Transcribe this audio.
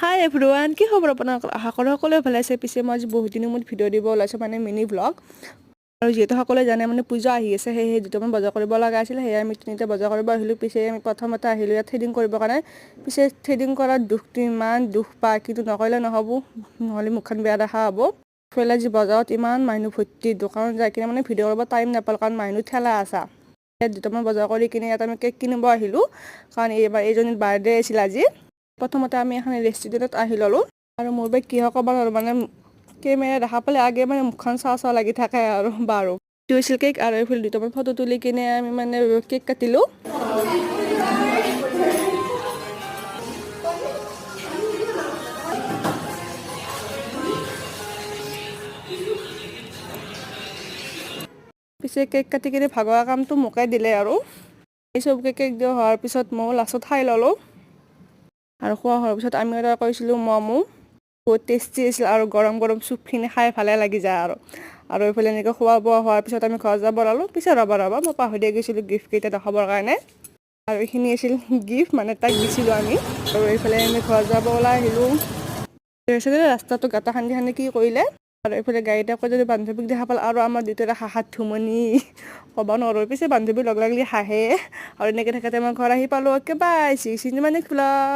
হাই everyone, কি খবৰ আপোনালোকৰ? আশা কৰোঁ সকলোৱে ভালে আছে। পিছে মই আজি বহুত দিনৰ মূৰত ভিডিঅ' দিব ওলাইছোঁ, মানে মিনি ব্লগ। আৰু যিহেতু সকলোৱে জানে মানে পূজা আহি আছে, সেয়েহে দুটামান বজাৰ কৰিব লগা আছিল। সেয়ে আমি তিনিটা বজাৰ কৰিব আহিলোঁ। পিছে আমি প্ৰথমতে আহিলোঁ ইয়াত থ্ৰেডিং কৰিবৰ কাৰণে। পিছে থ্ৰেডিং কৰাৰ দুখটো ইমান দুখ পায়, কিন্তু নকৰিলে নহ'ব, নহ'লে মুখখন বেয়া দেখা হ'ব। ইফালে আজি বজাৰত ইমান মানুহ ভৰ্তি, দোকানত যাই কিনে মানে ভিডিঅ' কৰিব টাইম নাপালোঁ, কাৰণ মানুহ ঠেলা আছে। ইয়াত দুটামান বজাৰ কৰি কিনে ইয়াত আমি কেক কিনিব আহিলোঁ, কাৰণ এইজনীৰ বাৰ্থডে আছিল আজি। প্ৰথমতে আমি এখন ৰেষ্টুৰেণ্টত আহি ল'লোঁ, আৰু মোৰ বাই কিয় ক'ব নোৱাৰোঁ, মানে কেমেৰা দেখা পালে আগে মানে মুখখন চাওঁ লাগি থাকে আৰু বাৰু হৈছিল কেক। আৰু এইফালে দুটামান ফটো তুলি কিনে আমি মানে কেক কাটিলোঁ। পিছে কেক কাটি কিনে ভাগৰ কামটো মোকে দিলে, আৰু এই চবকে কেক দিয়া হোৱাৰ পিছত ময়ো লাষ্টত খাই ল'লোঁ। আৰু খোৱা হোৱাৰ পিছত আমি অৰ্ডাৰ কৰিছিলোঁ ম'ম'। বহুত টেষ্টি আছিল, আৰু গৰম গৰম চুপখিনি খাই ভালে লাগি যায়। আৰু এইফালে এনেকৈ খোৱা বোৱা হোৱাৰ পিছত আমি ঘৰ যাব ওলালোঁ। পিছে ৰ'বা মই পাহৰি গৈছিলোঁ গিফ্টকেইটা দেখাবৰ কাৰণে। আৰু এইখিনি আছিল গিফ্ট, মানে তাইক দিছিলোঁ আমি। আৰু এইফালে আমি ঘৰ যাব ওলাই আহিলোঁ। ৰাস্তাটো গাঁটা খান্দি কি কৰিলে। আৰু এইফালে গাড়ীত আকৌ যদি বান্ধৱীক দেখা পাল, আৰু আমাৰ দুয়োটাৰে হাঁহাত ধুমনি ক'ব নোৱাৰোঁ। পিছে বান্ধৱী লগ লাগিলে হাঁহে, আৰু এনেকৈ থাকোঁতে মই ঘৰ আহি পালোঁ। একেবাৰে চিনি মানে খোলা।